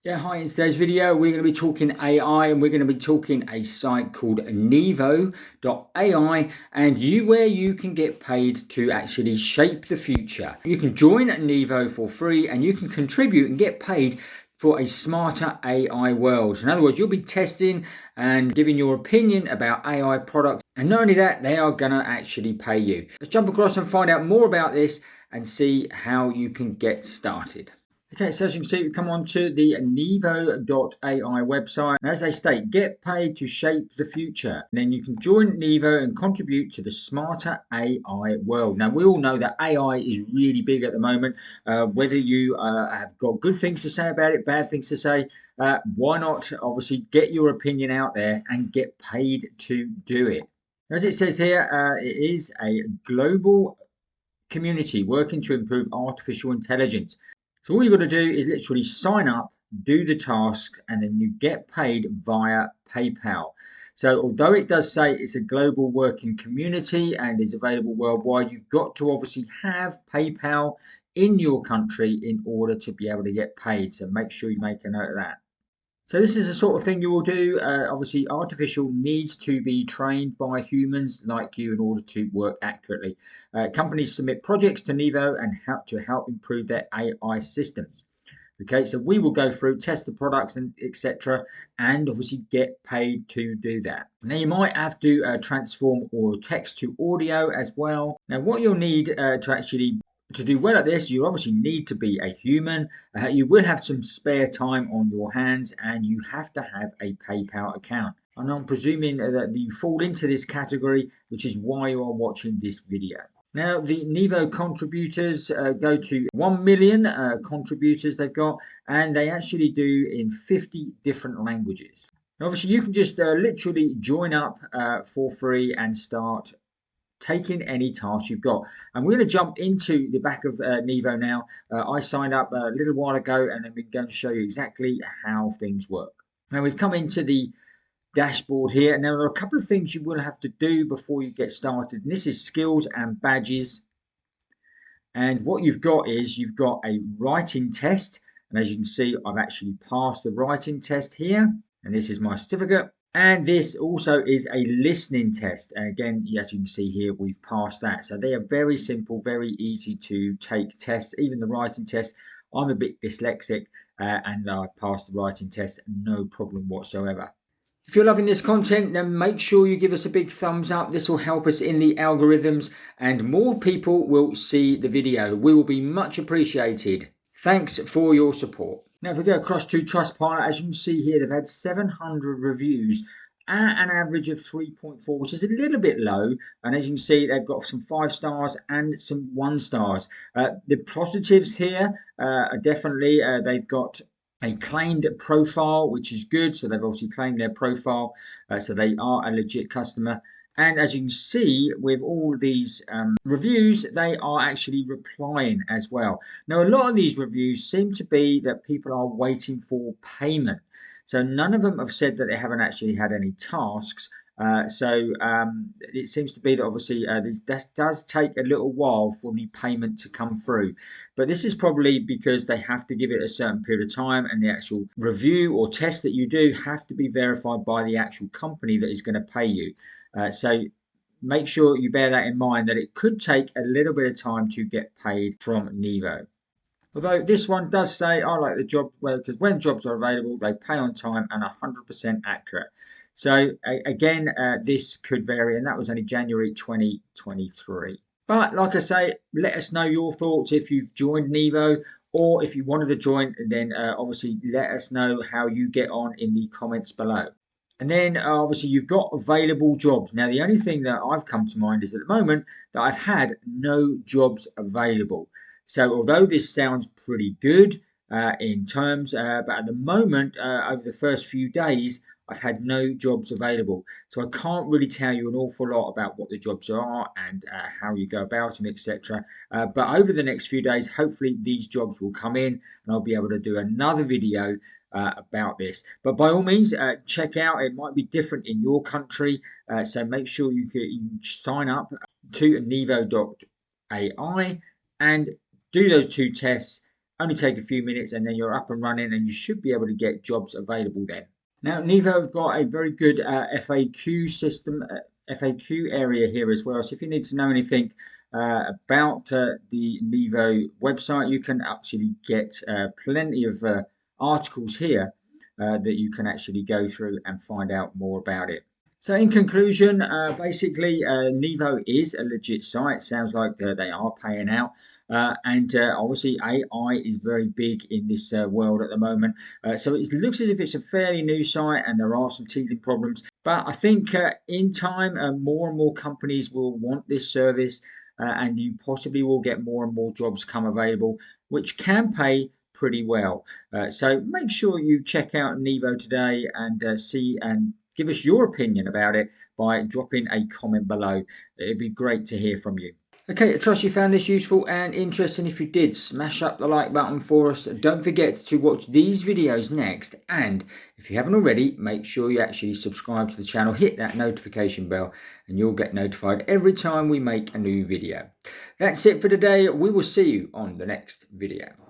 Yeah, hi, in today's video we're going to be talking AI, and we're going to be talking a site called Neevo.ai, and where you can get paid to actually shape the future. You can join Neevo for free and you can contribute and get paid for a smarter AI world. So in other words, you'll be testing and giving your opinion about AI products, and not only that, they are going to actually pay you. Let's jump across and find out more about this and see how you can get started. Okay, so as you can see, we come on to the Neevo.ai website. And as they state, get paid to shape the future. And then you can join Neevo and contribute to the smarter AI world. Now, we all know that AI is really big at the moment. Whether you have got good things to say about it, bad things to say, why not obviously get your opinion out there and get paid to do it? As it says here, it is a global community working to improve artificial intelligence. So all you've got to do is literally sign up, do the tasks, and then you get paid via PayPal. So although it does say it's a global working community and is available worldwide, you've got to obviously have PayPal in your country in order to be able to get paid. So make sure you make a note of that. So this is the sort of thing you will do. Obviously, artificial needs to be trained by humans like you in order to work accurately. Companies submit projects to Neevo and help improve their AI systems. Okay, so we will go through, test the products and etc., and obviously get paid to do that. Now you might have to transform or text to audio as well. Now what you'll need to do well at this, you obviously need to be a human. You will have some spare time on your hands, and you have to have a PayPal account. And I'm presuming that you fall into this category, which is why you are watching this video. Now, the Neevo contributors go to 1 million contributors they've got, and they actually do in 50 different languages. Now, obviously, you can just literally join up for free and start taking any task you've got. And we're going to jump into the back of Neevo now. I signed up a little while ago, and then we're going to show you exactly how things work. Now, we've come into the dashboard here. Now, there are a couple of things you will have to do before you get started. And this is skills and badges. And what you've got is you've got a writing test. And as you can see, I've actually passed the writing test here. And this is my certificate. And this also is a listening test. And again, as you can see here, we've passed that. So they are very simple, very easy to take tests, even the writing test. I'm a bit dyslexic and I passed the writing test, no problem whatsoever. If you're loving this content, then make sure you give us a big thumbs up. This will help us in the algorithms and more people will see the video. We will be much appreciated. Thanks for your support. Now, if we go across to Trustpilot, as you can see here, they've had 700 reviews at an average of 3.4, which is a little bit low. And as you can see, they've got some 5 stars and some 1 stars. The positives here are definitely they've got a claimed profile, which is good. So they've obviously claimed their profile, so they are a legit customer. And as you can see with all these reviews, they are actually replying as well. Now, a lot of these reviews seem to be that people are waiting for payment. So none of them have said that they haven't actually had any tasks. It seems to be that obviously this does take a little while for the payment to come through. But this is probably because they have to give it a certain period of time, and the actual review or test that you do have to be verified by the actual company that is going to pay you. So make sure you bear that in mind, that it could take a little bit of time to get paid from Neevo. Although this one does say, I like the job, well, because when jobs are available, they pay on time and 100% accurate. So again, this could vary, and that was only January 2023. But like I say, let us know your thoughts if you've joined Neevo, or if you wanted to join, then obviously let us know how you get on in the comments below. And then obviously you've got available jobs. Now, the only thing that I've come to mind is at the moment that I've had no jobs available. So although this sounds pretty good in terms, but at the moment, over the first few days, I've had no jobs available. So I can't really tell you an awful lot about what the jobs are and how you go about them, etc. But over the next few days, hopefully these jobs will come in and I'll be able to do another video about this. But by all means, check out. It might be different in your country. So make sure you sign up to Neevo.ai and do those 2 tests, Only take a few minutes and then you're up and running, and you should be able to get jobs available then. Now, Neevo have got a very good FAQ system, FAQ area here as well. So if you need to know anything about the Neevo website, you can actually get plenty of articles here that you can actually go through and find out more about it. So in conclusion, basically, Neevo is a legit site. Sounds like they are paying out. And obviously AI is very big in this world at the moment. So it looks as if it's a fairly new site and there are some teething problems. But I think in time, more and more companies will want this service, and you possibly will get more and more jobs come available, which can pay pretty well. So make sure you check out Neevo today and see and give us your opinion about it by dropping a comment below. It'd be great to hear from you. Okay, I trust you found this useful and interesting. If you did, smash up the like button for us. Don't forget to watch these videos next. And if you haven't already, make sure you actually subscribe to the channel. Hit that notification bell and you'll get notified every time we make a new video. That's it for today. We will see you on the next video.